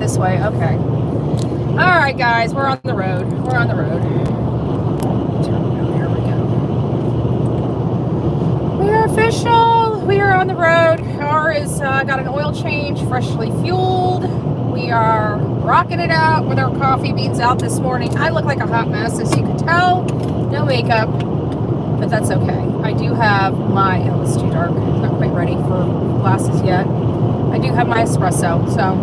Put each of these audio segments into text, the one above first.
this way. Okay. All right, guys, we're on the road. We're on the road. There we go. We are official. We are on the road. Car is got an oil change, freshly fueled. We are rocking it out with our coffee beans out this morning. I look like a hot mess, as you can tell. No makeup, but that's okay. I do have my, oh, it's too dark. Not quite ready for glasses yet. I do have my espresso, so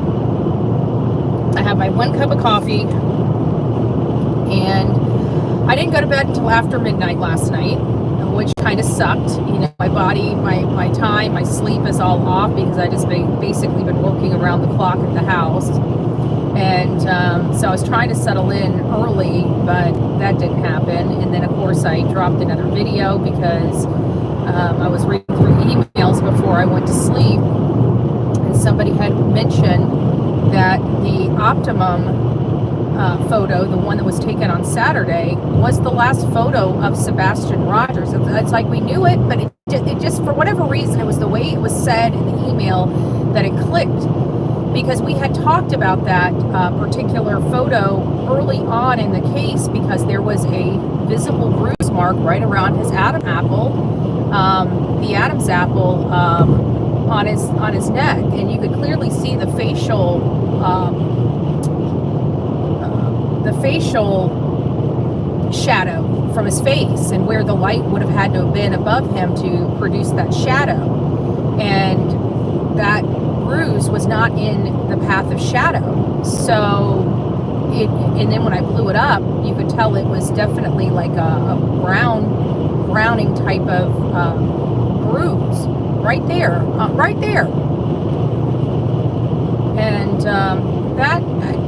I have my 1 cup of coffee, and I didn't go to bed until after midnight last night, which kind of sucked. You know, my body, my time, my sleep is all off because I just basically been working around the clock at the house. And so I was trying to settle in early, but that didn't happen. And then, of course, I dropped another video because I was reading through emails before I went to sleep. And somebody had mentioned that the Optimum photo, the one that was taken on Saturday, was the last photo of Sebastian Rogers. It's like we knew it, but it just, for whatever reason, it was the way it was said in the email that it clicked. Because we had talked about that particular photo early on in the case, because there was a visible bruise mark right around his Adam's apple, the Adam's apple on his neck, and you could clearly see the facial shadow from his face, and where the light would have had to have been above him to produce that shadow, and that bruise was not in the path of shadow. So and then when I blew it up, you could tell it was definitely like a browning type of bruise right there, and that,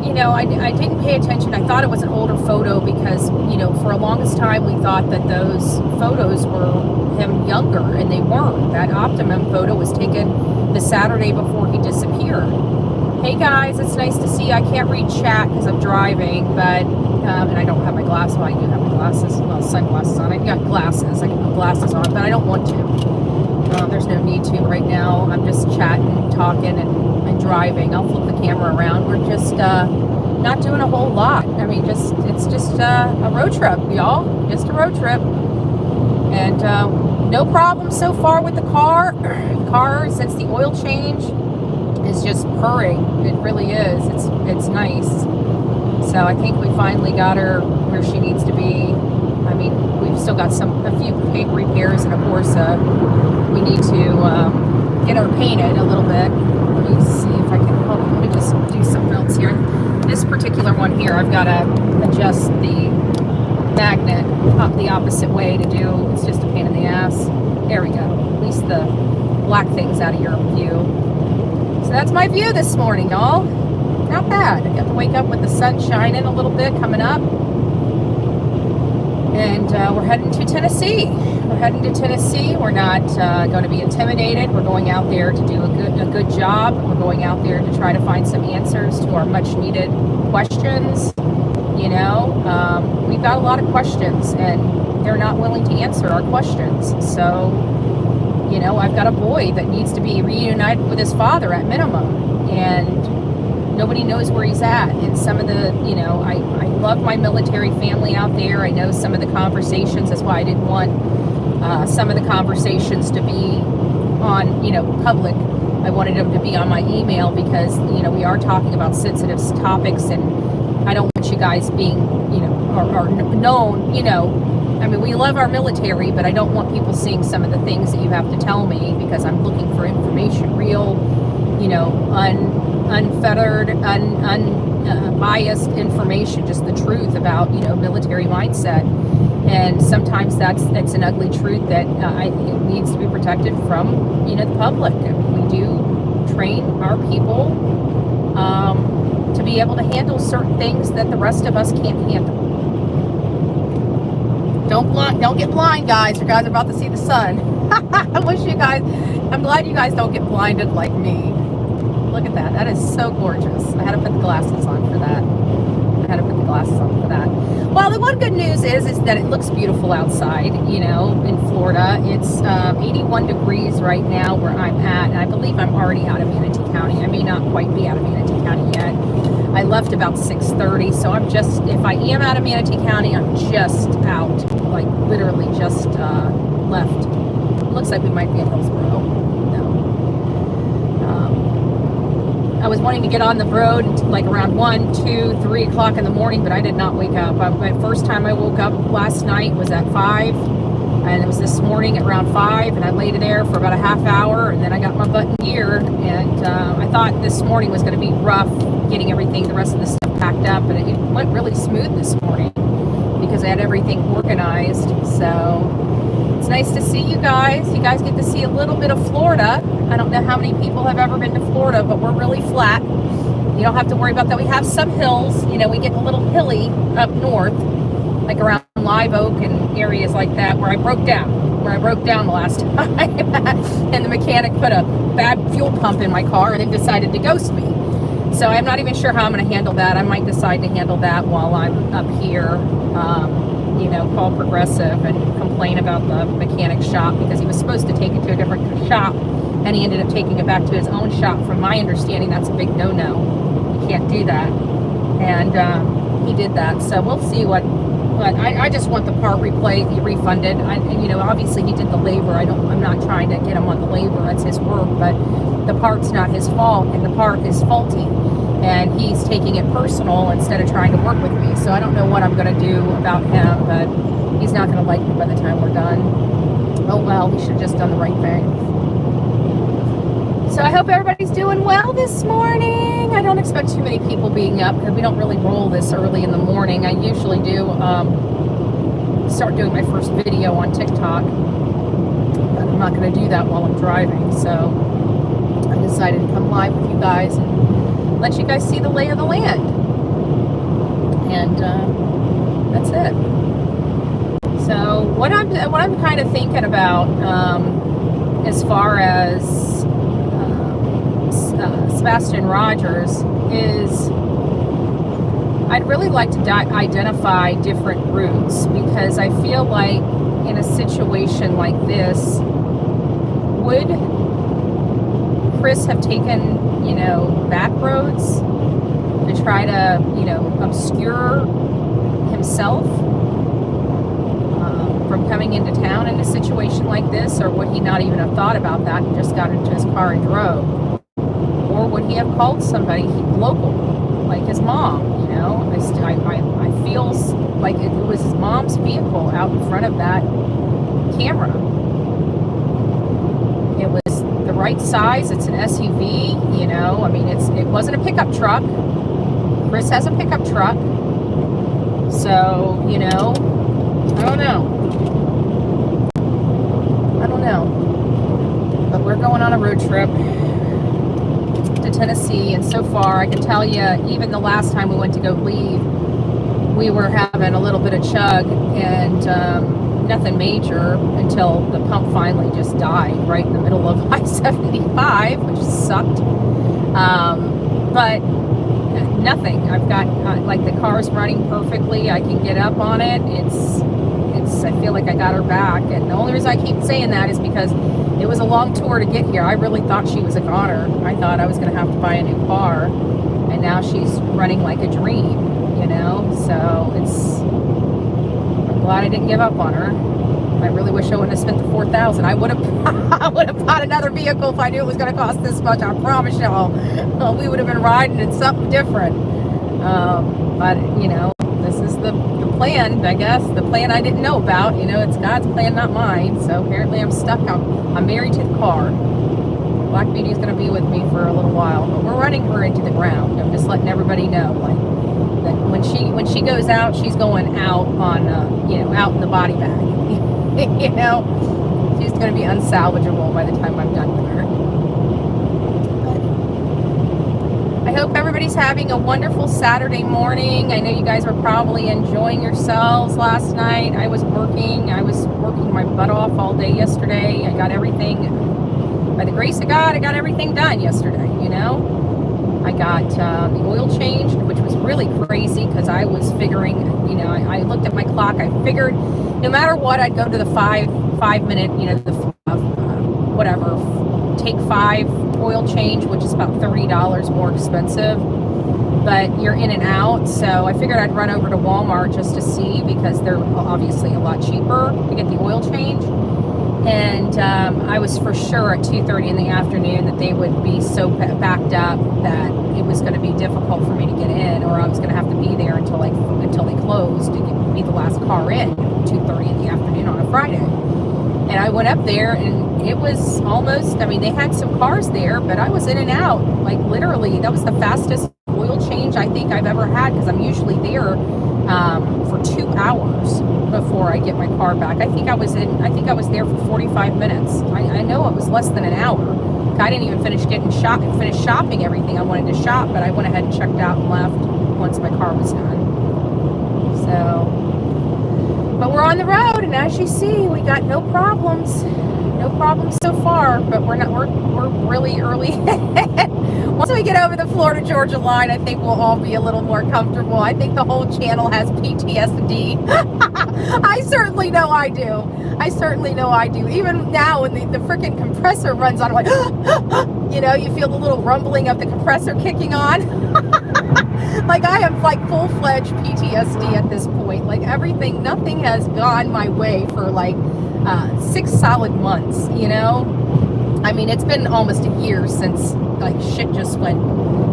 you know, I didn't pay attention. I thought it was an older photo because, you know, for a longest time we thought that those photos were him younger, and they weren't. That Optimum photo was taken the Saturday before he disappeared. Hey guys, it's nice to see you. I can't read chat because I'm driving, but and I don't have my glasses. Well, I do have my glasses, well, sunglasses on. I got glasses. I can put glasses on, but I don't want to. There's no need to right now. I'm just chatting, talking, and driving. I'll flip the camera around. We're just not doing a whole lot. I mean, it's just a road trip, y'all. Just a road trip. And no problem so far with the car. The car, since the oil change, is just purring. It really is. It's nice. So I think we finally got her where she needs to be. I mean, we've still got a few repairs, and of course we need to get her painted a little bit. Let me see if I can, hold on, let me just do something else here. This particular one here, I've got to adjust the magnet up the opposite way to do. It's just a pain in the ass. There we go. At least the black thing's out of your view. So that's my view this morning, y'all. Not bad. I got to wake up with the sun shining a little bit coming up. And we're heading to Tennessee. We're not going to be intimidated. We're going out there to do a good job. We're going out there to try to find some answers to our much needed questions. You know, we've got a lot of questions, and they're not willing to answer our questions. So, you know, I've got a boy that needs to be reunited with his father at minimum, and nobody knows where he's at. And some of the, you know, I love my military family out there. I know some of the conversations. That's why I didn't want some of the conversations to be on, you know, public. I wanted them to be on my email because, you know, we are talking about sensitive topics, and I don't want you guys being, you know, or known, you know. I mean, we love our military, but I don't want people seeing some of the things that you have to tell me, because I'm looking for information, real, you know, unfettered, unbiased information, just the truth about, you know, military mindset. And sometimes that's an ugly truth that it needs to be protected from, you know, the public. I mean, we do train our people to be able to handle certain things that the rest of us can't handle. Don't get blind, guys. You guys are about to see the sun. I'm glad you guys don't get blinded like me. Look at that. That is so gorgeous. I had to put the glasses on for that. had to put the glasses on for that. Well, the one good news is that it looks beautiful outside, you know, in Florida. It's 81 degrees right now where I'm at, and I believe I'm already out of Manatee County. I may not quite be out of Manatee County yet. I left about 6:30, so I'm just, if I am out of Manatee County, I'm just out, like literally just left. Looks like we might be in Hillsborough. No. I was wanting to get on the road like around 1, 2, 3 o'clock in the morning, but I did not wake up. My first time I woke up last night was at 5, and it was this morning at around 5, and I laid there for about a half hour, and then I got my butt in gear, and I thought this morning was going to be rough getting everything, the rest of the stuff packed up, and it went really smooth this morning because I had everything organized. So it's nice to see you guys. You guys get to see a little bit of Florida. I don't know how many people have ever been to Florida, but we're really flat. You don't have to worry about that. We have some hills. You know, we get a little hilly up north, like around Live Oak and areas like that, where I broke down the last time. And the mechanic put a bad fuel pump in my car and then decided to ghost me. So I'm not even sure how I'm going to handle that. I might decide to handle that while I'm up here. You know, call Progressive and complain about the mechanic shop, because he was supposed to take it to a different shop and he ended up taking it back to his own shop. From my understanding, that's a big no-no. You can't do that. And he did that. So we'll see what I just want the part refunded. You know, obviously he did the labor. I'm not trying to get him on the labor. That's his work, but the part's not his fault, and the part is faulty. And he's taking it personal instead of trying to work with me. So I don't know what I'm going to do about him, but he's not going to like me by the time we're done. Oh well, we should have just done the right thing. So I hope everybody's doing well this morning. I don't expect too many people being up because we don't really roll this early in the morning. I usually do start doing my first video on TikTok, but I'm not going to do that while I'm driving. So I decided to come live with you guys and let you guys see the lay of the land. And that's it. So what I'm kind of thinking about as far as Sebastian Rogers is, I'd really like to identify different routes, because I feel like in a situation like this, would Chris have taken, you know, back roads to try to, you know, obscure himself from coming into town in a situation like this? Or would he not even have thought about that and just got into his car and drove? Or would he have called somebody local, like his mom? You know, I feel like it was his mom's vehicle out in front of that camera. It was the right size. It's an SUV. You know, I mean, it wasn't a pickup truck. Chris has a pickup truck, so you know, I don't know. But we're going on a road trip to Tennessee, and so far I can tell you, even the last time we went to go leave, we were having a little bit of chug, and nothing major until the pump finally just died right in the middle of I-75, which sucked. But nothing. I've got like the car's running perfectly. I can get up on it. I feel like I got her back, and the only reason I keep saying that is because it was a long tour to get here. I really thought she was a goner. I thought I was going to have to buy a new car, and now she's running like a dream, you know. So I'm glad I didn't give up on her. I really wish I wouldn't have spent the $4,000. I would have bought another vehicle if I knew it was going to cost this much. I promise y'all. We would have been riding in something different. But you know, this is the plan, I guess. The plan I didn't know about. You know, it's God's plan, not mine. So apparently I'm stuck. I'm married to the car. Black Beauty is going to be with me for a little while, but we're running her into the ground. I'm just letting everybody know, like, that when she goes out, she's going out on, you know, out in the body bag. You know, she's going to be unsalvageable by the time I'm done with her. But I hope everybody's having a wonderful Saturday morning. I know you guys were probably enjoying yourselves last night. I was working my butt off all day yesterday. I got everything, by the grace of God, I got everything done yesterday, you know. I got the oil changed, which was really crazy because I was figuring, I looked at my clock. I figured no matter what, I'd go to the five minute, take 5 oil change, which is about $30 more expensive. But you're in and out, so I figured I'd run over to Walmart just to see, because they're obviously a lot cheaper to get the oil change. And I was for sure at 2:30 in the afternoon that they would be so backed up that it was going to be difficult for me to get in, or I was going to have to be there until they closed to be the last car in, 2:30 in the afternoon on a Friday. And I went up there, and it was almost, they had some cars there, but I was in and out, like literally. That was the fastest oil change I think I've ever had, because I'm usually there for 2 hours before I get my car back. I think I was there for 45 minutes. I know it was less than an hour. I didn't even finish shopping everything I wanted to shop, but I went ahead and checked out and left once my car was done. So, but we're on the road, and as you see, we got no problems so far, but we're really early. Once we get over the Florida-Georgia line, I think we'll all be a little more comfortable. I think the whole channel has PTSD. I certainly know I do. Even now, when the freaking compressor runs on, I'm like, you feel the little rumbling of the compressor kicking on. Like, I am like full-fledged PTSD at this point. Like, nothing has gone my way for like 6 solid months, it's been almost a year since like shit just went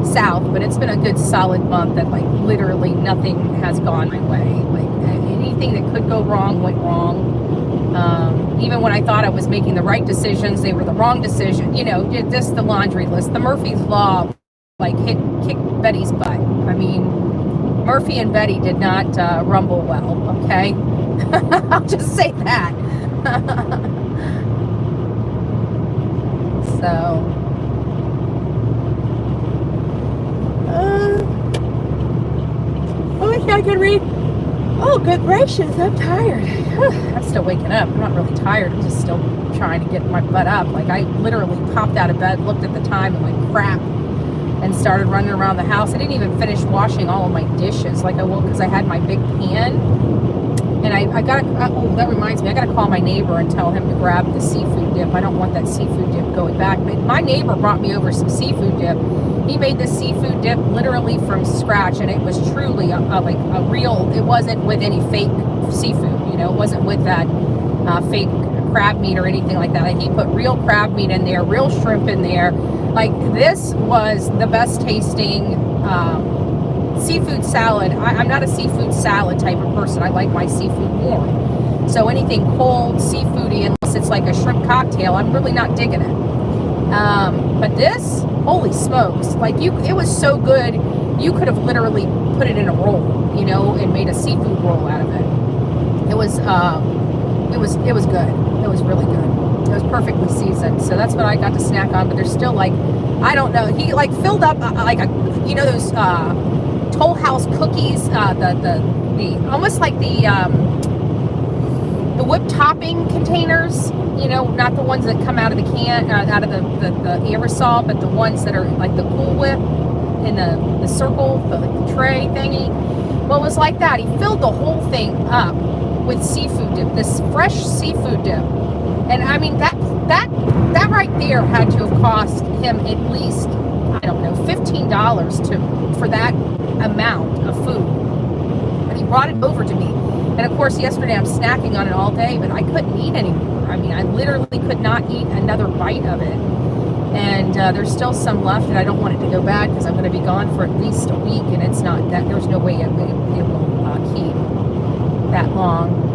south, but it's been a good solid month that like literally nothing has gone my way. Like, anything that could go wrong went wrong. Even when I thought I was making the right decisions, they were the wrong decision. Just the laundry list. The Murphy's Law like kicked Betty's butt. Murphy and Betty did not rumble well, okay? I'll just say that. So, I wish I could read. Oh, good gracious, I'm tired. I'm still waking up. I'm not really tired. I'm just still trying to get my butt up. Like, I literally popped out of bed, looked at the time, and like, crap, and started running around the house. I didn't even finish washing all of my dishes like I will, because I had my big pan. And I got to, that reminds me, I got to call my neighbor and tell him to grab the seafood dip. I don't want that seafood dip going back. My neighbor brought me over some seafood dip. He made this seafood dip literally from scratch, and it was truly a real, it wasn't with any fake seafood, it wasn't with that fake crab meat or anything like that. Like, he put real crab meat in there, real shrimp in there. Like, this was the best tasting seafood salad. I'm not a seafood salad type of person. I like my seafood warm. So anything cold, seafoody, unless it's like a shrimp cocktail, I'm really not digging it. But this, holy smokes, like, it was so good, you could have literally put it in a roll, and made a seafood roll out of it. It was good. It was really good. It was perfectly seasoned. So that's what I got to snack on, but there's still like, I don't know, he like filled up those Toll House cookies, the almost like the whipped topping containers, not the ones that come out of the can, out of the aerosol, but the ones that are like the Cool Whip in the circle, the tray thingy. Well, it was like that. He filled the whole thing up with seafood dip, this fresh seafood dip. And that right there had to have cost him at least, I don't know, $15 for that amount of food. And he brought it over to me. And of course, yesterday I'm snacking on it all day, but I couldn't eat anymore. I literally could not eat another bite of it. And there's still some left, and I don't want it to go bad because I'm going to be gone for at least a week, and it's not that, there's no way it will keep that long.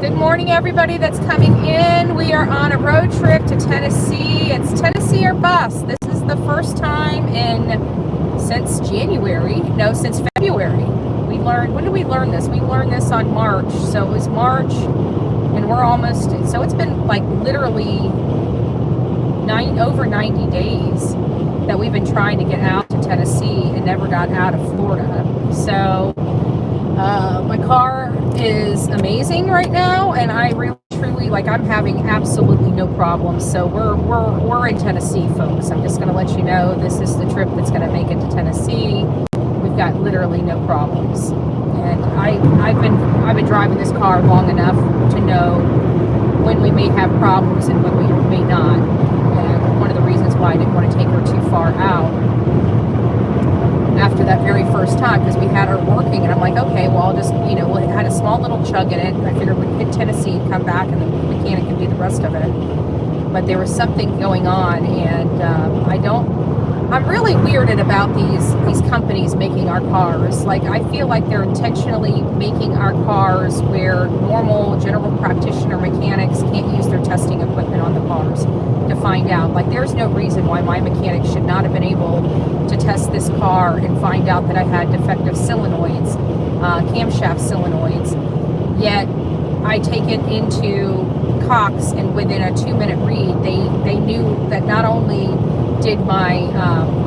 Good morning, everybody that's coming in. We are on a road trip to Tennessee. It's Tennessee or bust. This is the first time since February. We learned, when did we learn this? We learned this on March. So it was March, and we're almost, so it's been like literally over 90 days that we've been trying to get out to Tennessee and never got out of Florida. So my car is amazing right now, and I really truly literally, like, I'm having absolutely no problems. So we're in Tennessee, folks. I'm just going to let you know this is the trip that's going to make it to Tennessee. We've got literally no problems, and I've been driving this car long enough to know when we may have problems and when we may not. And one of the reasons why I didn't want to take her too far out after that very first time, because we had her working, and I'm like, okay, well, I'll just, we'll had a small little chug in it, and I figured we'd hit Tennessee and come back, and the mechanic can do the rest of it. But there was something going on, and I'm really weirded about these companies making our cars. Like, I feel like they're intentionally making our cars where normal general practitioner mechanics can't use their testing equipment on the cars to find out. Like, there's no reason why my mechanic should not have been able to test this car and find out that I had defective solenoids, camshaft solenoids. Yet I take it into Cox, and within a 2-minute read, they knew that not only did my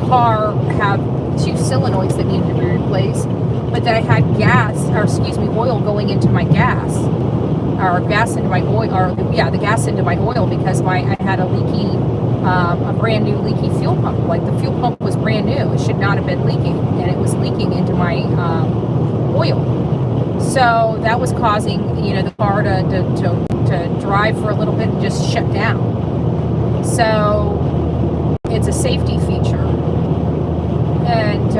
car have 2 solenoids that needed to be replaced, but that I had oil going into my gas, or gas into my oil, the gas into my oil, because I had a brand new leaky fuel pump. Like, the fuel pump was brand new. It should not have been leaking, and it was leaking into my oil. So that was causing, the car to drive for a little bit and just shut down. So it's a safety feature, and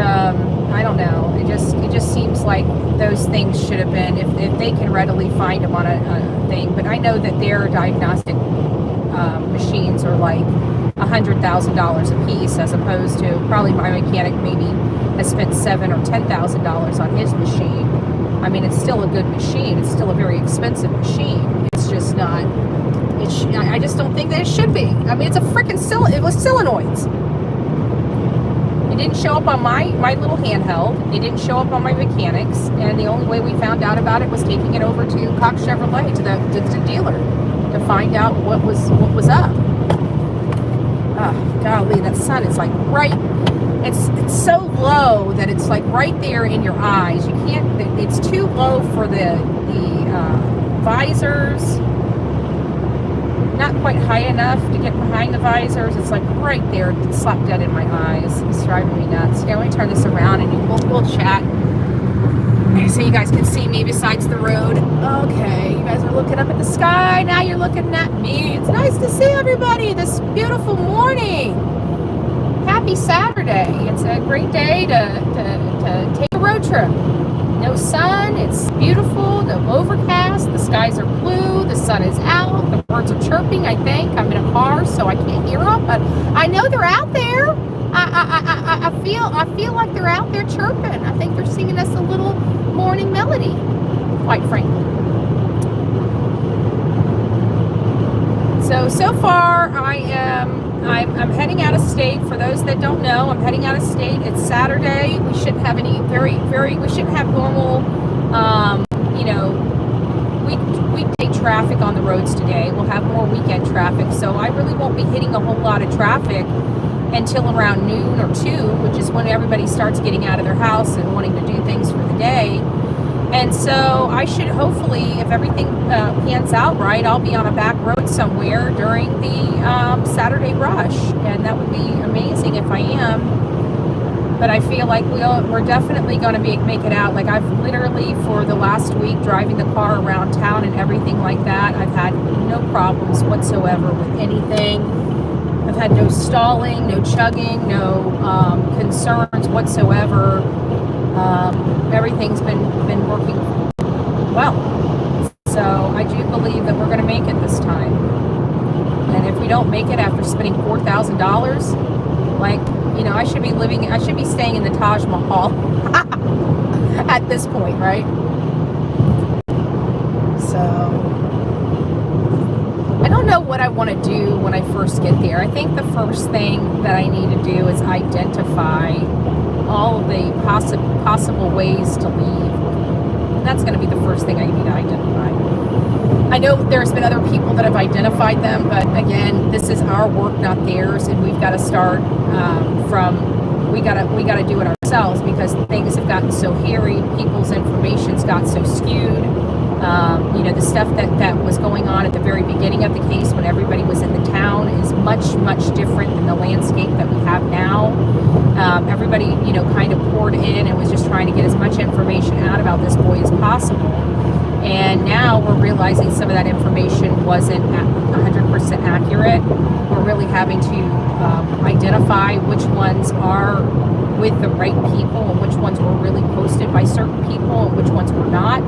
I don't know. It just seems like those things should have been, if they can readily find them on a thing. But I know that their diagnostic machines are like $100,000 a piece, as opposed to probably my mechanic maybe has spent $7,000 or $10,000 on his machine. I mean, it's still a good machine. It's still a very expensive machine. It's just not. I just don't think that it should be. I mean, it's a freaking it was solenoids. It didn't show up on my little handheld. It didn't show up on my mechanics, and the only way we found out about it was taking it over to Cox Chevrolet, to the dealer, to find out what was up. Oh, golly, that sun is like right. It's so low that it's like right there in your eyes. You can't. It's too low for the visors. Not quite high enough to get behind the visors. It's like right there, slap dead in my eyes. It's driving me nuts. Here, let me turn this around and we'll chat. So you guys can see me besides the road. Okay, you guys are looking up at the sky. Now you're looking at me. It's nice to see everybody this beautiful morning. Happy Saturday. It's a great day to take a road trip. No sun, it's beautiful, no overcast, the skies are blue, the sun is out, the birds are chirping, I think. I'm in a car, so I can't hear them, but I know they're out there. I feel like they're out there chirping. I think they're singing us a little morning melody, quite frankly. So far I'm heading out of state. For those that don't know, I'm heading out of state. It's Saturday. We shouldn't have any we shouldn't have normal, weekday traffic on the roads today. We'll have more weekend traffic. So I really won't be hitting a whole lot of traffic until around noon or 2, which is when everybody starts getting out of their house and wanting to do things for the day. And so I should hopefully, if everything pans out right, I'll be on a back road somewhere during the Saturday rush. And that would be amazing if I am. But I feel like we're definitely going to make it out. Like, I've literally, for the last week, driving the car around town and everything like that, I've had no problems whatsoever with anything. I've had no stalling, no chugging, no concerns whatsoever. Everything's been working well. So I do believe that we're going to make it this time. And if we don't make it after spending $4,000, like, I should be staying in the Taj Mahal at this point, right? So I don't know what I want to do when I first get there. I think the first thing that I need to do is identify all of the possible ways to leave. That's going to be the first thing I need to identify. I know there's been other people that have identified them, but again, this is our work, not theirs, and we've got to start we got to do it ourselves, because things have gotten so hairy, people's information's got so skewed, The stuff that was going on at the very beginning of the case when everybody was in the town is much, much different than the landscape that we have now. Everybody, kind of poured in and was just trying to get as much information out about this boy as possible. And now we're realizing some of that information wasn't 100% accurate. We're really having to identify which ones are with the right people and which ones were really posted by certain people and which ones were not.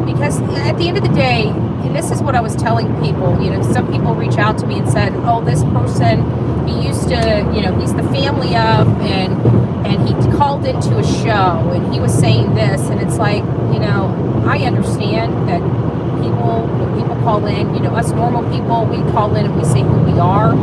Because at the end of the day, and this is what I was telling people, some people reach out to me and said, oh, this person, he used to, he's the family of, and he called into a show and he was saying this, and it's like, I understand that when people call in, us normal people, we call in and we say who we are,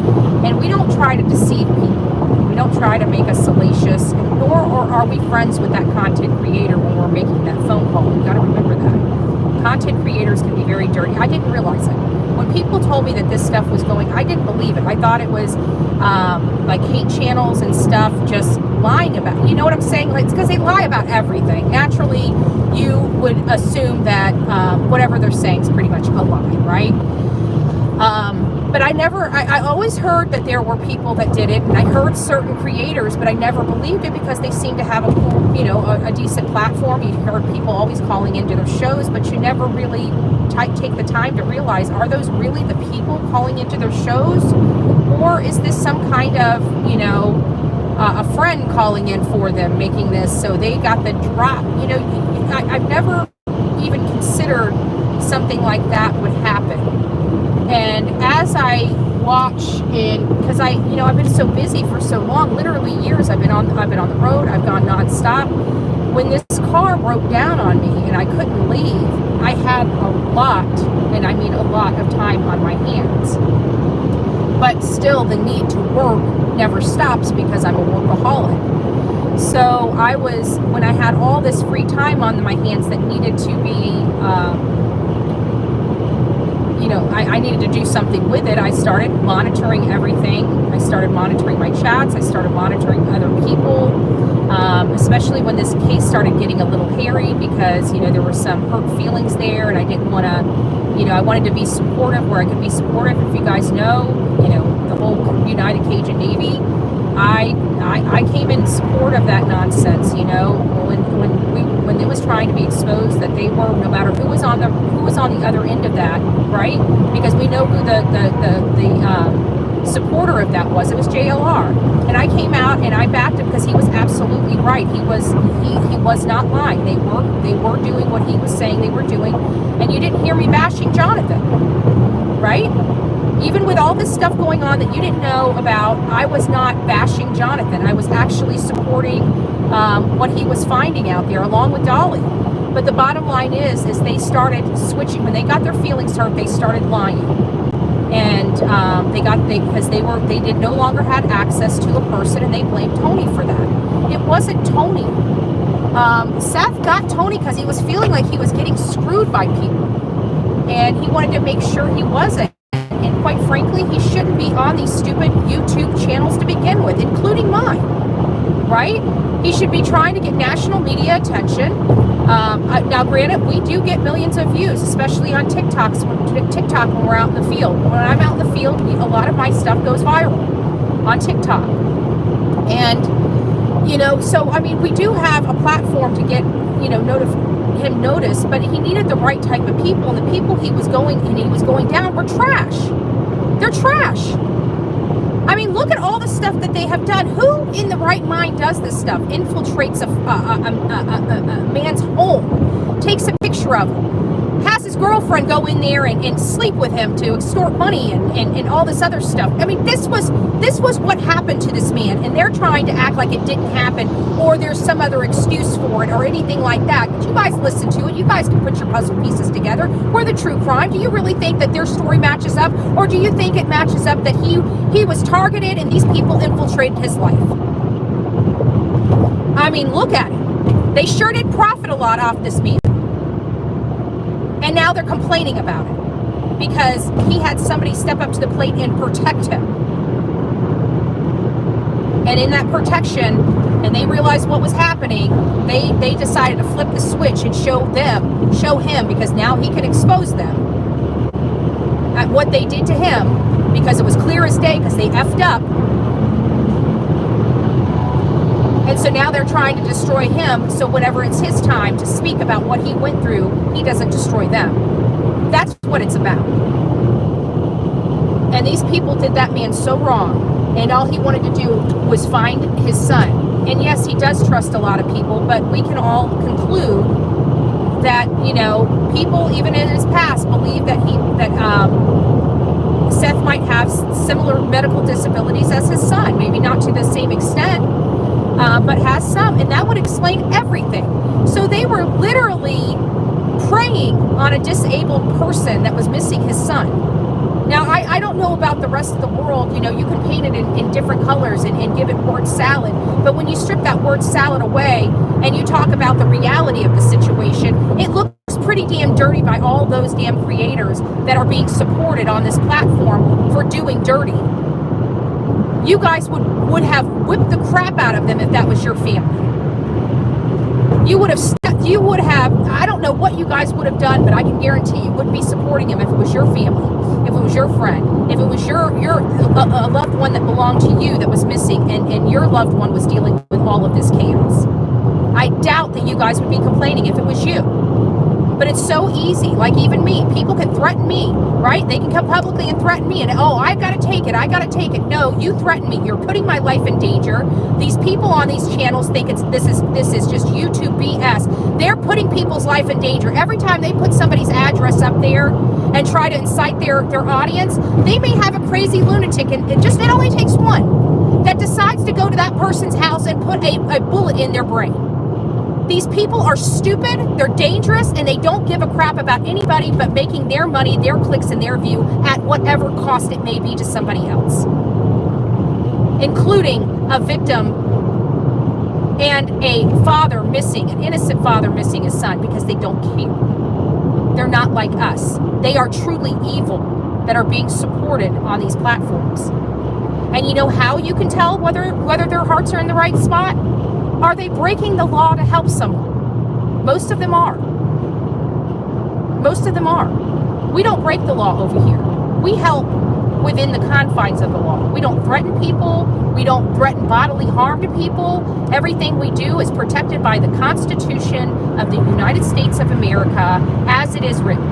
and we don't try to deceive people. We don't try to make us salacious, nor are we friends with that content creator when we're making that phone call. We've got to remember that. Content creators can be very dirty. I didn't realize it. When people told me that this stuff was going, I didn't believe it. I thought it was like hate channels and stuff just lying about, you know what I'm saying? Like, it's because they lie about everything. Naturally, you would assume that whatever they're saying is pretty much a lie, right? But I always heard that there were people that did it, and I heard certain creators, but I never believed it because they seemed to have a cool, a decent platform. You heard people always calling into their shows, but you never really take the time to realize, are those really the people calling into their shows? Or is this some kind of, a friend calling in for them, making this so they got the drop? I've never even considered something like that would happen. And as I watch because I've been so busy for so long, literally years, I've been on the road, I've gone nonstop. When this car broke down on me and I couldn't leave, I had a lot, and I mean a lot of time on my hands. But still, the need to work never stops because I'm a workaholic. So when I had all this free time on my hands that needed to be, I needed to do something with it, I started monitoring everything. I started monitoring my chats. I started monitoring other people, especially when this case started getting a little hairy because, there were some hurt feelings there, and I didn't want to, I wanted to be supportive where I could be supportive. If you guys know, the whole United Cajun Navy, I came in support of that nonsense, when it was trying to be exposed that they were, no matter who was on the other end of that, right? Because we know who the supporter of that was. It was JLR, and I came out and I backed him because he was absolutely right. He was not lying. They were doing what he was saying they were doing, and you didn't hear me bashing Jonathan, right? Even with all this stuff going on that you didn't know about, I was not bashing Jonathan. I was actually supporting what he was finding out there, along with Dolly. But the bottom line is they started switching. When they got their feelings hurt, they started lying, and they did no longer had access to a person, and they blamed Tony for that. It wasn't Tony. Seth got Tony because he was feeling like he was getting screwed by people, and he wanted to make sure he wasn't. And quite frankly, he shouldn't be on these stupid YouTube channels to begin with, including mine, right? He should be trying to get national media attention. Now, granted, we do get millions of views, especially on TikTok when we're out in the field. When I'm out in the field, a lot of my stuff goes viral on TikTok. And, so, we do have a platform to get, him noticed, but he needed the right type of people, and the people he was going down were trash. They're trash. Look at all the stuff that they have done. Who in the right mind does this stuff? Infiltrates a man's home, takes a picture of him, has his girlfriend go in there and sleep with him to extort money and all this other stuff. This was what happened to this man, and they're trying to act like it didn't happen, or there's some other excuse for it, or anything like that. But you guys listen to it. You guys can put your puzzle pieces together. We're the true crime. Do you really think that their story matches up, or do you think it matches up that he was targeted and these people infiltrated his life? Look at it. They sure did profit a lot off this man. And now they're complaining about it because he had somebody step up to the plate and protect him. And in that protection, and they realized what was happening, they decided to flip the switch and show him, because now he can expose them at what they did to him, because it was clear as day, because they effed up. And so now they're trying to destroy him, so whenever it's his time to speak about what he went through, he doesn't destroy them. That's what it's about. And these people did that man so wrong, and all he wanted to do was find his son. And yes, he does trust a lot of people, but we can all conclude that, people even in his past believe that Seth might have similar medical disabilities as his son, maybe not to the same extent, but has some, and that would explain everything. So they were literally preying on a disabled person that was missing his son. Now, I don't know about the rest of the world. You can paint it in different colors and give it word salad. But when you strip that word salad away and you talk about the reality of the situation, it looks pretty damn dirty by all those damn creators that are being supported on this platform for doing dirty. You guys would have whipped the crap out of them if that was your family. You would have, I don't know what you guys would have done, but I can guarantee you wouldn't be supporting him if it was your family, if it was your friend, if it was your loved one that belonged to you that was missing, and your loved one was dealing with all of this chaos. I doubt that you guys would be complaining if it was you. But it's so easy. Like even me, people can threaten me, right? They can come publicly and threaten me, and I gotta take it. No, you threaten me. You're putting my life in danger. These people on these channels think this is just YouTube BS. They're putting people's life in danger. Every time they put somebody's address up there and try to incite their audience, they may have a crazy lunatic, and it only takes one that decides to go to that person's house and put a bullet in their brain. These people are stupid, they're dangerous, and they don't give a crap about anybody but making their money, their clicks, and their view at whatever cost it may be to somebody else, including a victim and a father missing, an innocent father missing his son, because they don't care. They're not like us. They are truly evil that are being supported on these platforms. And you know how you can tell whether their hearts are in the right spot? Are they breaking the law to help someone? Most of them are. Most of them are. We don't break the law over here. We help within the confines of the law. We don't threaten people. We don't threaten bodily harm to people. Everything we do is protected by the Constitution of the United States of America as it is written.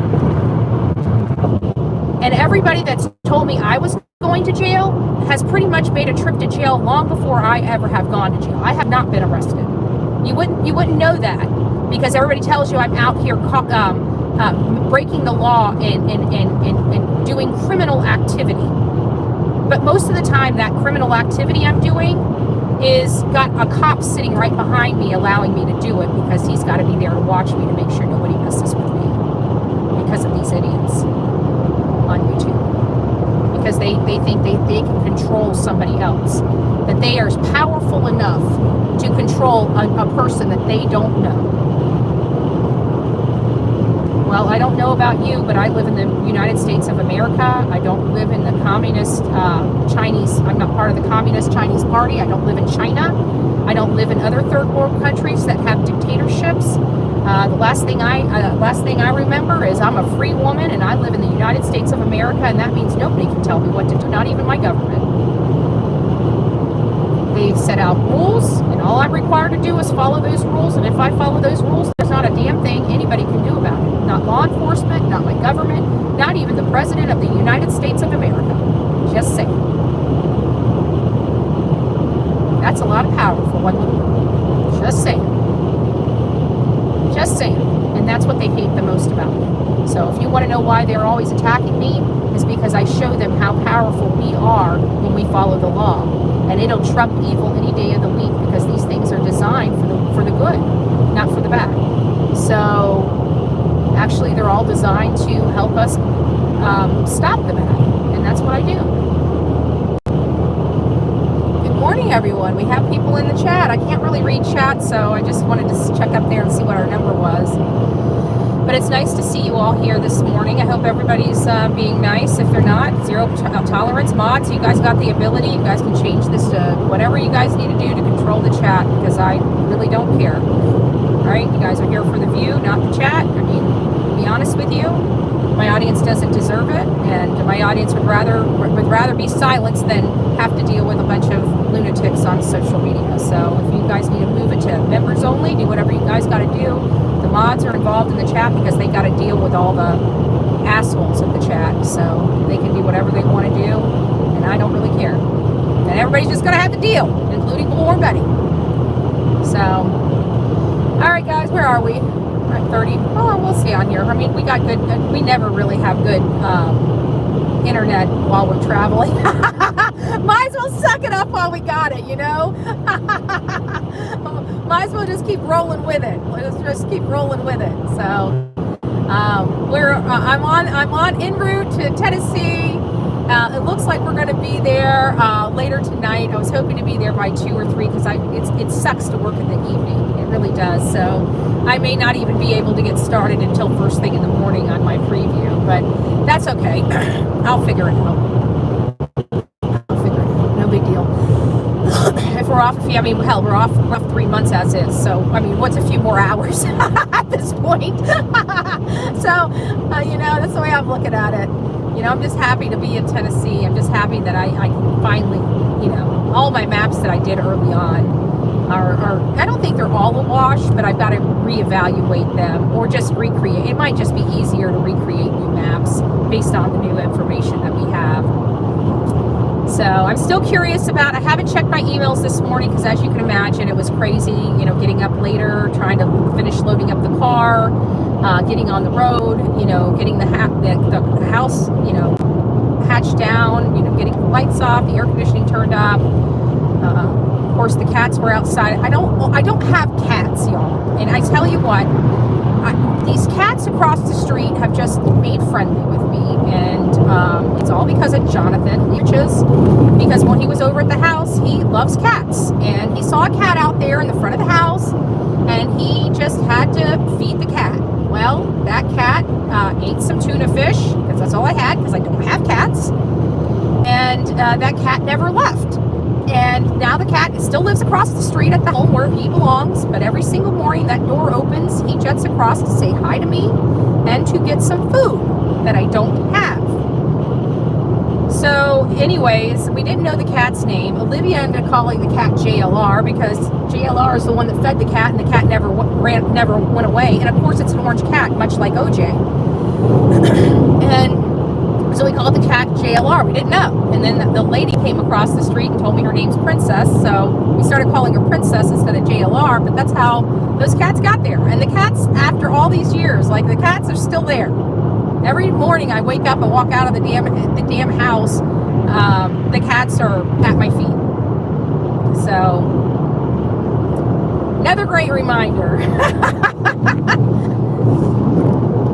And everybody that's told me I was going to jail has pretty much made a trip to jail long before I ever have gone to jail. I have not been arrested. You wouldn't know that, because everybody tells you I'm out here breaking the law and doing criminal activity. But most of the time that criminal activity I'm doing is got a cop sitting right behind me allowing me to do it, because he's got to be there to watch me to make sure nobody messes with me because of these idiots on YouTube. Because they think they can control somebody else, that they are powerful enough to control a person that they don't know. Well, I don't know about you, but I live in the United States of America. I don't live in the communist Chinese. I'm not part of the communist Chinese party. I don't live in China. I don't live in other third world countries that have dictatorships. The last thing I remember is I'm a free woman and I live in the United States of America, and that means nobody can tell me what to do, not even my government. They set out rules, and all I'm required to do is follow those rules, and if I follow those rules, there's not a damn thing anybody can do about it. Not law enforcement, not my government, not even the President of the United States of America. Just saying. That's a lot of power for one little. Just saying. Just saying. And that's what they hate the most about me. So if you want to know why they're always attacking me, is because I show them how powerful we are when we follow the law. And it'll trump evil any day of the week, because these things are designed for the good, not for the bad. So actually they're all designed to help us stop the bad. And that's what I do. Good morning, everyone. We have people in the chat. I can't really read chat, so I just wanted to check up there and see what our number was. But But it's nice to see you all here this morning. I hope everybody's being nice. If they're not, zero tolerance mods. You guys got the ability. You guys can change this to whatever you guys need to do to control the chat, because I really don't care. All right, you guys are here for the view, not the chat. I mean, to be honest with you, my audience doesn't deserve it, and my audience would rather be silenced than have to deal with a bunch of lunatics on social media. So if you guys need to move it to members only, do whatever you guys got to do. The mods are involved in the chat because they got to deal with all the assholes in the chat, so they can do whatever they want to do, and I don't really care. And everybody's just gonna have to deal, including Blue Betty. So, all right, guys, where are we? We're at 30. Oh, we'll stay on here. I mean, we got good. We never really have good internet while we're traveling. Might as well suck it up while we got it, you know. Might as well just keep rolling with it. Let's just keep rolling with it. So, I'm on en route to Tennessee. It looks like we're going to be there later tonight. I was hoping to be there by 2 or 3 because it sucks to work in the evening. It really does. So I may not even be able to get started until first thing in the morning on my preview, but that's okay. I'll figure it out. No big deal. If we're off, we're off 3 months as is. So, I mean, what's a few more hours at this point? So, that's the way I'm looking at it. I'm just happy to be in Tennessee. I'm just happy that I can finally, all my maps that I did early on are I don't think they're all a wash, but I've got to reevaluate them or just recreate. It might just be easier to recreate new maps based on the new information that we have. So I'm still curious about, I haven't checked my emails this morning because, as you can imagine, it was crazy, getting up later, trying to finish loading up the car, getting on the road, getting the house, hatched down, getting the lights off, the air conditioning turned up. Of course, the cats were outside. I don't have cats, y'all. And I tell you what, these cats across the street have just made friendly with me, and it's all because of Jonathan Leaches, because when he was over at the house, he loves cats, and he saw a cat out there in the front of the house, and he just had to feed the cat. Well, that cat ate some tuna fish, because that's all I had, because I don't have cats, and that cat never left. And now the cat still lives across the street at the home where he belongs, but every single morning that door opens, he jets across to say hi to me and to get some food that I don't have. So anyways, we didn't know the cat's name. Olivia ended up calling the cat JLR because JLR is the one that fed the cat, and the cat never went away. And of course, it's an orange cat, much like OJ. And so we called the cat JLR. We didn't know. And then the lady came across the street and told me her name's Princess. So we started calling her Princess instead of JLR. But that's how those cats got there. And the cats, after all these years, the cats are still there. Every morning I wake up and walk out of the damn house. The cats are at my feet. So another great reminder.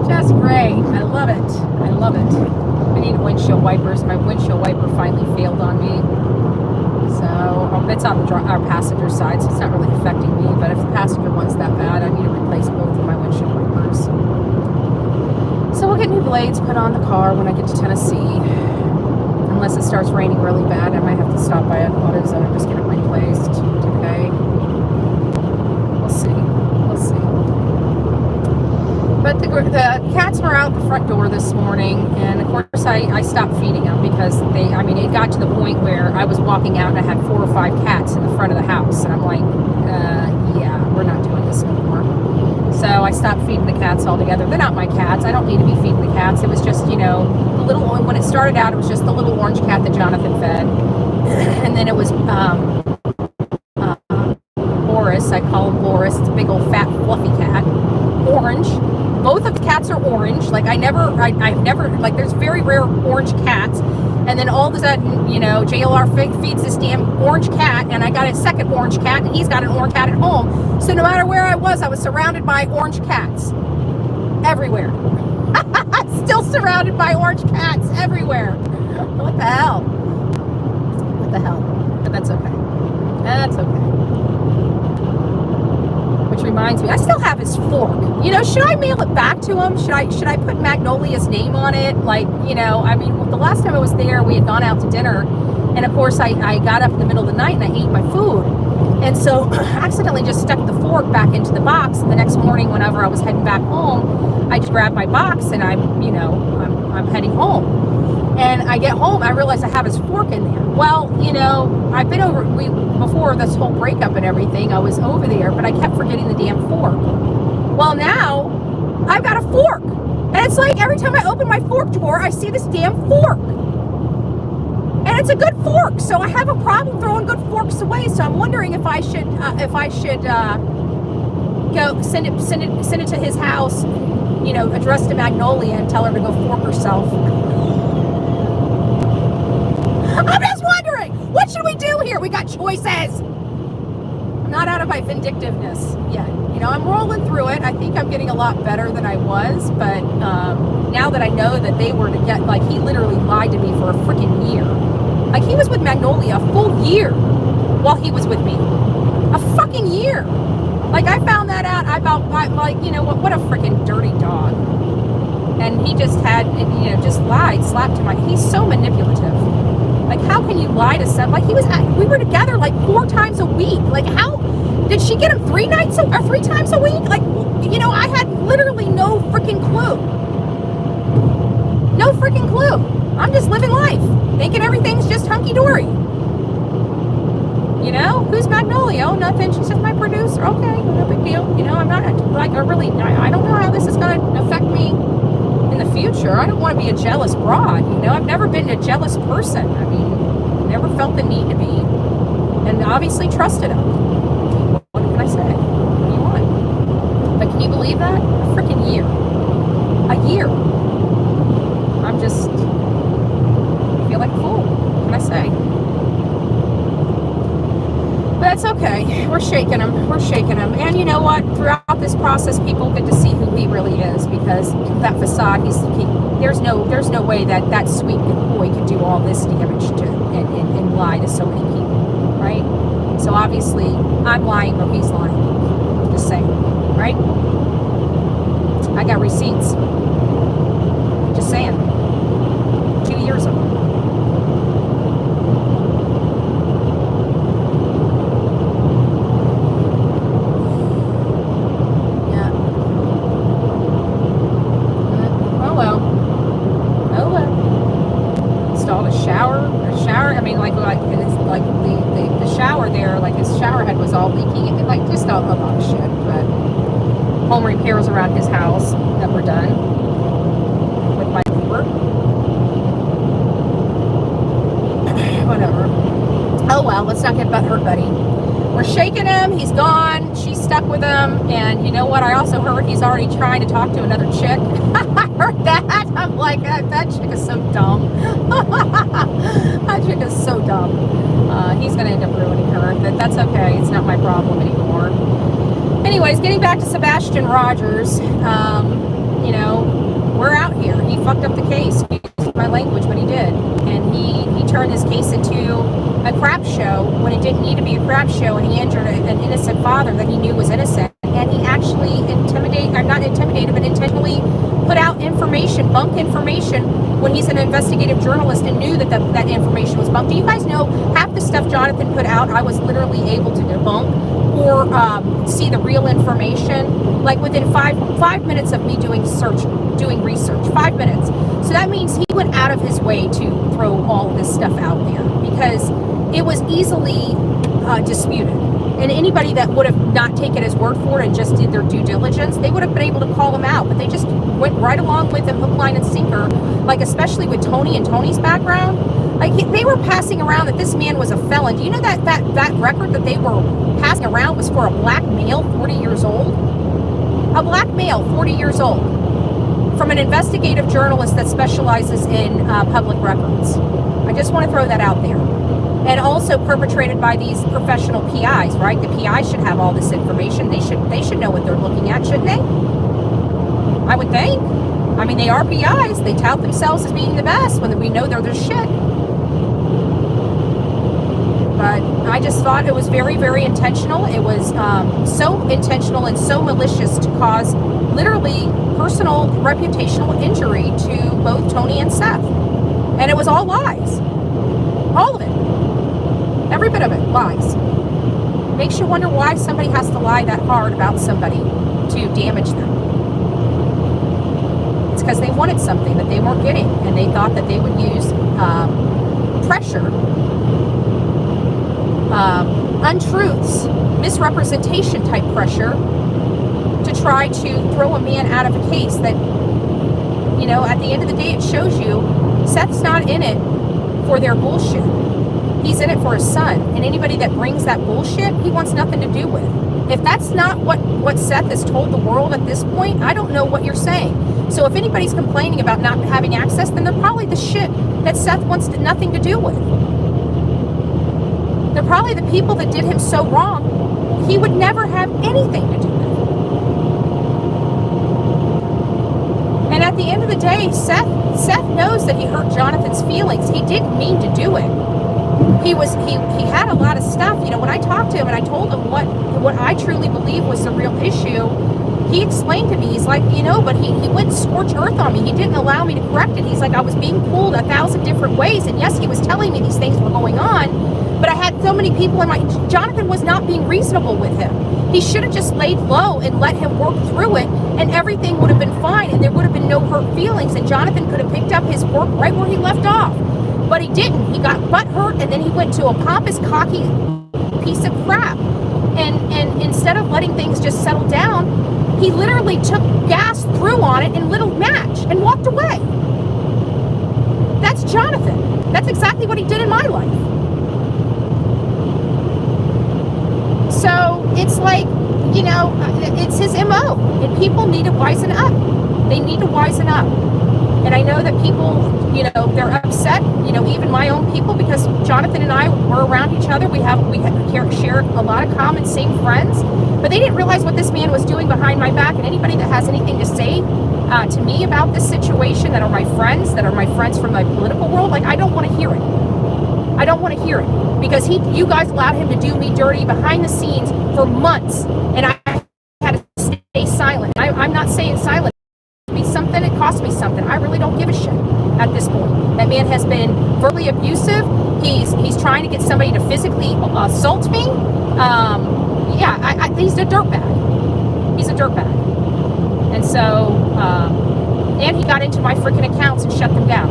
Just great. I love it. I love it. I need windshield wipers. My windshield wiper finally failed on me. So it's on our passenger side, so it's not really affecting me. But if the passenger one's that bad, I need to replace both of my windshield wipers. So we'll get new blades put on the car when I get to Tennessee. Unless it starts raining really bad, I might have to stop by an AutoZone and just get it replaced today. We'll see. We'll see. But the cats were out the front door this morning, and of course I stopped feeding them because it got to the point where I was walking out and I had 4 or 5 cats in the front of the house, and I'm like, yeah, we're not doing this anymore. So I stopped feeding the cats altogether. They're not my cats. I don't need to be feeding the cats. It was just, the little, when it started out, it was just the little orange cat that Jonathan fed. And then it was Boris. I call him Boris. It's a big old fat fluffy cat. Orange. Both of the cats are orange. I've never, there's very rare orange cats. And then all of a sudden, JLR feeds this damn orange cat, and I got a second orange cat, and he's got an orange cat at home. So no matter where I was surrounded by orange cats. Everywhere. Still surrounded by orange cats everywhere. What the hell? What the hell? But that's okay. That's okay. which reminds me, I still have his fork. You know, should I mail it back to him? Should I put Magnolia's name on it? Like, you know, I mean, the last time I was there, we had gone out to dinner, and of course I got up in the middle of the night and I ate my food. And so I accidentally just stuck the fork back into the box, and the next morning whenever I was heading back home, I just grabbed my box and I'm heading home. And I get home, I realize I have his fork in there. Well, you know, I've been before this whole breakup and everything, I was over there, but I kept forgetting the damn fork. Well, now I've got a fork. And it's like every time I open my fork drawer, I see this damn fork. And it's a good fork, so I have a problem throwing good forks away. So I'm wondering if I should go send it to his house, you know, address to Magnolia and tell her to go fork herself. I'm just wondering, what should we do here? We got choices. I'm not out of my vindictiveness yet. You know, I'm rolling through it. I think I'm getting a lot better than I was, but now that I know that they were to get, like, he literally lied to me for a freaking year. Like, he was with Magnolia a full year while he was with me. A fucking year. Like, I found that out like, you know, what a freaking dirty dog. And he just had, you know, just lied, slapped to my, he's so manipulative. Like, how can you lie to someone? Like, we were together like 4 times a week. Like, how did she get him 3 times a week? Like, you know, I had literally no freaking clue. No freaking clue. I'm just living life, thinking everything's just hunky-dory. You know, who's Magnolia? Oh, nothing. She's just my producer. Okay, no big deal. You know, I'm not, like, I don't know how this is going to affect me in the future. I don't want to be a jealous broad. You know, I've never been a jealous person. I mean, never felt the need to be. And obviously trusted him. What can I say? What do you want? But can you believe that? A freaking year. A year. I'm just, I feel like a fool. What can I say? But that's okay. We're shaking him. We're shaking him. And you know what? Throughout this process, people get to see who he really is, because that facade, there's no way that sweet boy could do all this damage to and lie to so many people, right? So obviously, I'm lying or he's lying. Just saying, right? I got receipts. Just saying. 2 years ago. Home repairs around his house that were done with my neighbor. Whatever. Oh well, let's not get hurt, buddy. We're shaking him. He's gone. She's stuck with him. And you know what? I also heard he's already trying to talk to another chick. I heard that. I'm like, that chick is so dumb. That chick is so dumb. He's going to end up ruining her. But that's okay. It's not my problem anymore. Anyways, getting back to Sebastian Rogers, you know, we're out here. He fucked up the case. Excuse my language, but he did. And he turned this case into a crap show when it didn't need to be a crap show, and he injured an innocent father that he knew was innocent. And he actually intentionally put out information, bunk information, when he's an investigative journalist and knew that information was bunk. Do you guys know half the stuff Jonathan put out, I was literally able to debunk or see the real information, like within five minutes of me doing research, 5 minutes. So that means he went out of his way to throw all this stuff out there because it was easily disputed. And anybody that would have not taken his word for it and just did their due diligence, they would have been able to call him out. But they just went right along with him, hook, line, and sinker. Like, especially with Tony and Tony's background. Like, they were passing around that this man was a felon. Do you know that record that they were passing around was for a black male, 40 years old? A black male, 40 years old. From an investigative journalist that specializes in public records. I just want to throw that out there. And also perpetrated by these professional PIs, right? The PI should have all this information. They should know what they're looking at, shouldn't they? I would think. I mean, they are PIs. They tout themselves as being the best when we know they're the shit. But I just thought it was very, very intentional. It was so intentional and so malicious to cause literally personal reputational injury to both Tony and Seth. And it was all lies. All of it. Every bit of it, lies. Makes you wonder why somebody has to lie that hard about somebody to damage them. It's because they wanted something that they weren't getting, and they thought that they would use pressure, untruths, misrepresentation type pressure to try to throw a man out of a case that, you know, at the end of the day, it shows you Seth's not in it for their bullshit. He's in it for his son, and anybody that brings that bullshit, he wants nothing to do with. If that's not what Seth has told the world at this point, I don't know what you're saying. So if anybody's complaining about not having access, then they're probably the shit that Seth wants nothing to do with. They're probably the people that did him so wrong, he would never have anything to do with. And at the end of the day, Seth knows that he hurt Jonathan's feelings. He didn't mean to do it. He had a lot of stuff. You know, when I talked to him and I told him what I truly believe was the real issue, he explained to me, he's like, you know, but he went scorch earth on me. He didn't allow me to correct it. He's like, I was being pulled 1,000 different ways. And yes, he was telling me these things were going on, but I had so many people in my... Jonathan was not being reasonable with him. He should have just laid low and let him work through it, and everything would have been fine, and there would have been no hurt feelings, and Jonathan could have picked up his work right where he left off. But he didn't. He got butt hurt, and then he went to a pompous, cocky piece of crap. And instead of letting things just settle down, he literally took gas, threw on it, and lit a match, and walked away. That's Jonathan. That's exactly what he did in my life. So it's like, you know, it's his MO, and people need to wisen up. They need to wisen up. And I know that people, you know, they're upset, you know, even my own people, because Jonathan and I were around each other. We shared a lot of common, same friends, but they didn't realize what this man was doing behind my back. And anybody that has anything to say to me about this situation, that are my friends from my political world, like, I don't want to hear it. I don't want to hear it, because you guys allowed him to do me dirty behind the scenes for months, and I had to stay silent. I'm not saying silent. Something, it cost me something. I really don't give a shit at this point. That man has been verbally abusive. He's trying to get somebody to physically assault me. He's a dirtbag. He's a dirtbag. And so, and he got into my freaking accounts and shut them down.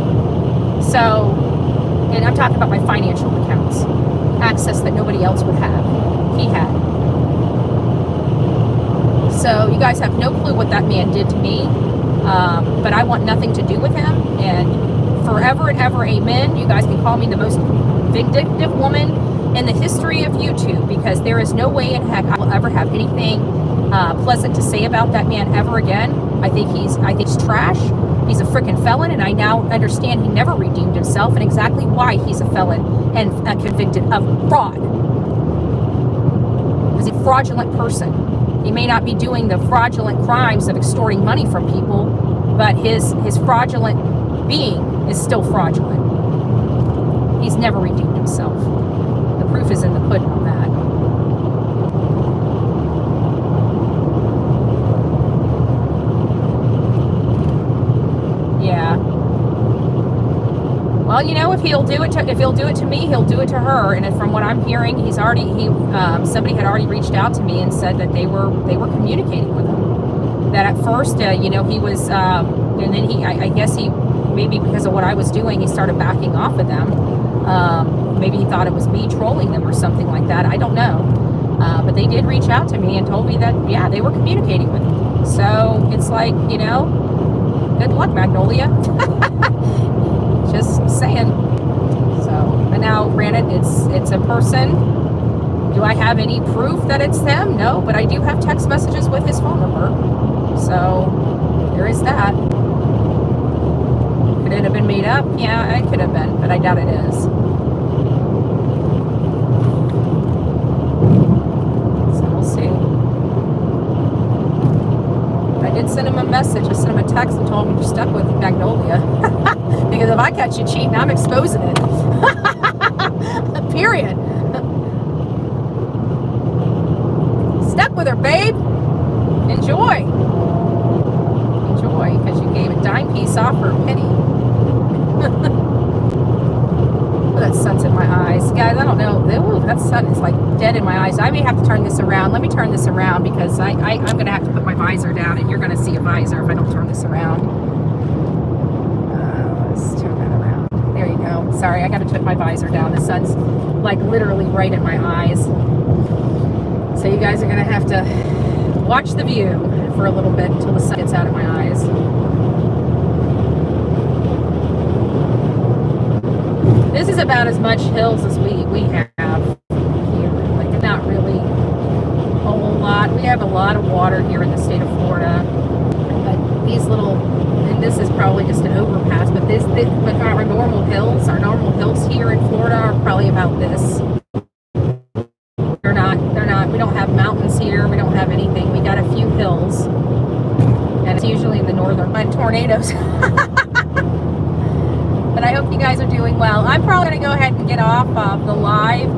So, and I'm talking about my financial accounts, access that nobody else would have. He had. So you guys have no clue what that man did to me. But I want nothing to do with him, and forever and ever, amen. You guys can call me the most vindictive woman in the history of YouTube, because there is no way in heck I will ever have anything pleasant to say about that man ever again. I think he's trash. He's a freaking felon, and I now understand he never redeemed himself, and exactly why he's a felon and convicted of fraud. He's a fraudulent person. He may not be doing the fraudulent crimes of extorting money from people, but his fraudulent being is still fraudulent. He's never redeemed himself. The proof is in the pudding on that. Yeah. Well, you know, if he'll do it to me, he'll do it to her. And from what I'm hearing, somebody had already reached out to me and said that they were communicating with him. That at first, you know, he was, and then I guess he, maybe because of what I was doing, he started backing off of them. Maybe he thought it was me trolling them or something like that. I don't know. But they did reach out to me and told me that, yeah, they were communicating with him. So it's like, you know, good luck, Magnolia. Just saying. So, but now, granted, it's a person. Do I have any proof that it's them? No, but I do have text messages with his phone number. So there is that. Could it have been made up? Yeah, it could have been, but I doubt it is. So we'll see. I did send him a message. I sent him a text and told him you're stuck with Magnolia. Because if I catch you cheating, I'm exposing it. Period. stuck with her, babe. Enjoy. Enjoy, because you gave a dime piece off for a penny. Oh, that sun's in my eyes. Guys, I don't know. Ooh, that sun is like dead in my eyes. I may have to turn this around. Let me turn this around because I'm going to have to put my visor down, and you're going to see a visor if I don't turn this around. Let's turn that around. There you go. Sorry, I got to put my visor down. The sun's like literally right in my eyes. So you guys are going to have to watch the view for a little bit until the sun gets out of my eyes. This is about as much hills as we have here. Like, not really a whole lot. We have a lot of water here in the state of Florida. But these little, and this is probably just an overpass, but but our normal hills here in Florida are probably about this. They're not, we don't have mountains here. We don't have anything. We got a few hills. And it's usually in the northern, and tornadoes. But I hope you guys are doing well. I'm probably going to go ahead and get off of the live.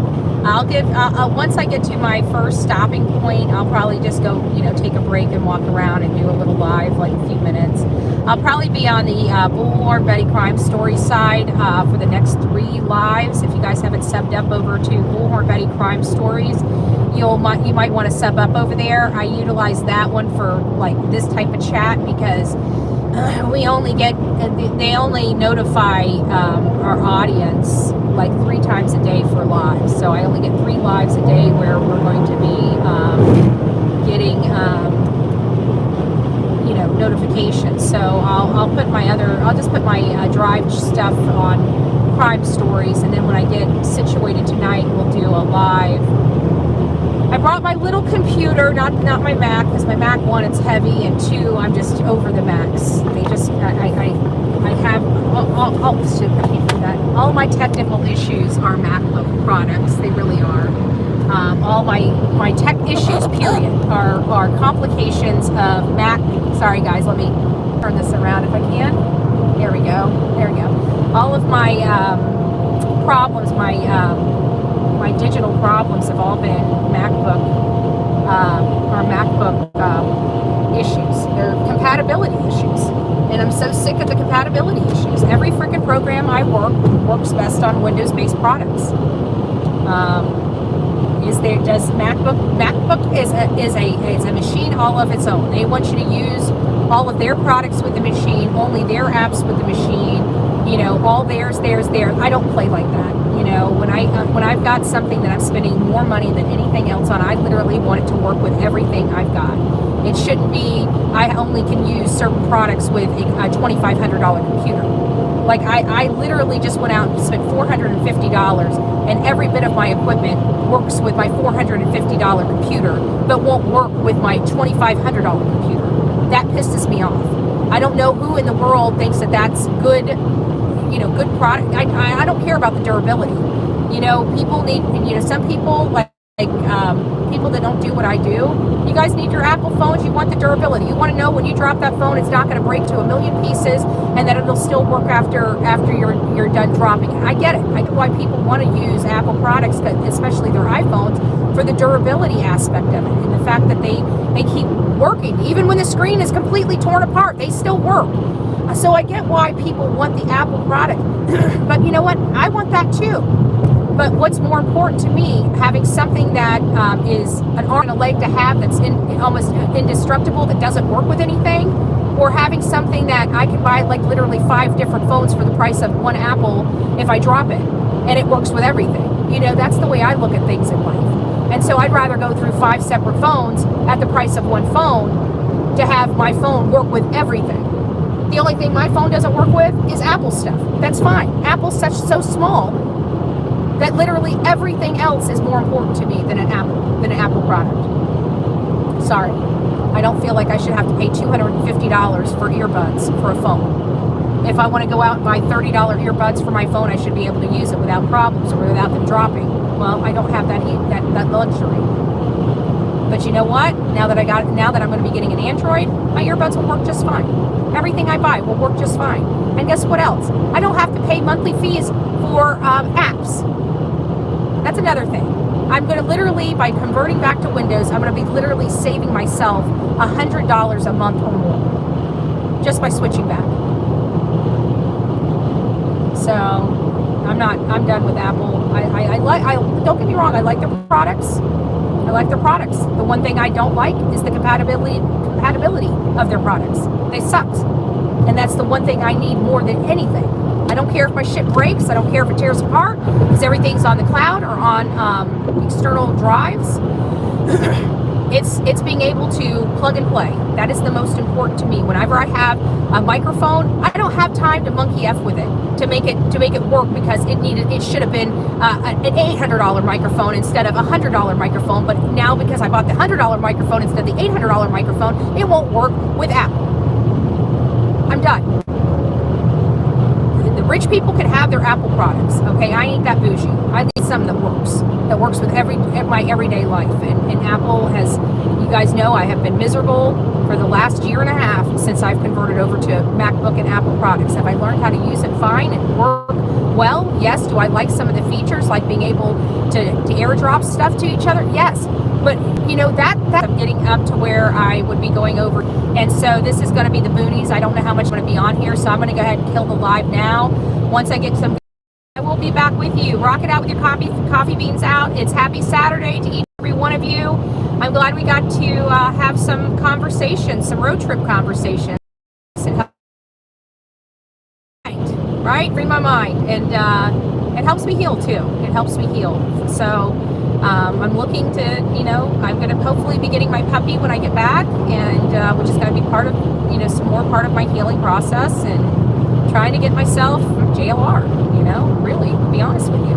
Once I get to my first stopping point, I'll probably just go, take a break and walk around and do a little live, like a few minutes. I'll probably be on the Bullhorn Betty Crime Story side for the next 3 lives. If you guys haven't subbed up over to Bullhorn Betty Crime Stories, you might want to sub up over there. I utilize that one for like this type of chat because they only notify our audience like 3 times a day for lives. So I only get 3 lives a day where we're going to be getting notifications. So I'll just put my drive stuff on Crime Stories, and then when I get situated tonight, we'll do a live. I brought my little computer, not my Mac, because my Mac, 1, it's heavy, and 2, I'm just over the max. I have, shit, I can't do that. All my technical issues are MacBook products. They really are. All my tech issues, period, are complications of Mac. Sorry, guys, let me turn this around if I can. There we go. All of my problems, my digital problems have all been MacBook issues. They're compatibility issues. And I'm so sick of the compatibility issues. Every freaking program I works best on Windows-based products. MacBook is a machine all of its own. They want you to use all of their products with the machine, only their apps with the machine, all theirs. I don't play like that. When I've got something that I'm spending more money than anything else on, I literally want it to work with everything I've got. It shouldn't be I only can use certain products with a $2,500 computer. Like I literally just went out and spent $450, and every bit of my equipment works with my $450 computer, but won't work with my $2,500 computer. That pisses me off. I don't know who in the world thinks that that's good, good product. I don't care about the durability. People need, some people like people that don't do what I do. You guys need your Apple phones. You want the durability. You want to know when you drop that phone, it's not going to break to a million pieces, and that it'll still work after you're done dropping it. I get it. I get why people want to use Apple products, especially their iPhones, for the durability aspect of it, and the fact that they keep working even when the screen is completely torn apart. They still work. So I get why people want the Apple product. But you know what? I want that too. But what's more important to me, having something that is an arm and a leg to have that's almost indestructible, that doesn't work with anything, or having something that I can buy like literally 5 different phones for the price of one Apple if I drop it, and it works with everything. That's the way I look at things in life. And so I'd rather go through 5 separate phones at the price of one phone to have my phone work with everything. The only thing my phone doesn't work with is Apple stuff. That's fine. Apple's so small that literally everything else is more important to me than an Apple product. Sorry. I don't feel like I should have to pay $250 for earbuds for a phone. If I want to go out and buy $30 earbuds for my phone, I should be able to use it without problems or without them dropping. Well, I don't have that luxury. But you know what? Now that I'm going to be getting an Android, my earbuds will work just fine. Everything I buy will work just fine. And guess what else? I don't have to pay monthly fees for apps. That's another thing. I'm going to literally, by converting back to Windows, I'm going to be literally saving myself $100 a month or more just by switching back. So I'm done with Apple. Don't get me wrong, I like their products. The one thing I don't like is the compatibility of their products. They sucked. And that's the one thing I need more than anything. I don't care if my shit breaks. I don't care if it tears apart, because everything's on the cloud or on external drives. It's being able to plug and play. That is the most important to me. Whenever I have a microphone, I don't have time to monkey F with it to make it work, because it should have been an $800 microphone instead of a $100 microphone. But now, because I bought the $100 microphone instead of the $800 microphone, it won't work with Apple. I'm done. The rich people can have their Apple products. Okay, I ain't that bougie. I need something that works with my everyday life. And Apple has, you guys know, I have been miserable for the last year and a half since I've converted over to MacBook and Apple products. Have I learned how to use it fine and work well? Yes. Do I like some of the features, like being able to airdrop stuff to each other? Yes. But you know, that I'm getting up to where I would be going over. And so this is going to be the boonies. I don't know how much I'm going to be on here, so I'm going to go ahead and kill the live now. Once I get some, I will be back with you. Rock it out with your coffee beans out. It's happy Saturday to each and every one of you. I'm glad we got to have some conversations, some road trip conversations. Right? Free my mind. And it helps me heal too. It helps me heal. So I'm looking to, I'm going to hopefully be getting my puppy when I get back, and which is going to be part of, some more part of my healing process, and trying to get myself JLR, really, to be honest with you.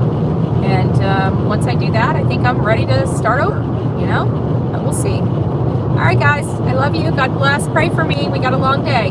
And once I do that, I think I'm ready to start over, but we'll see. All right, guys, I love you. God bless. Pray for me. We got a long day.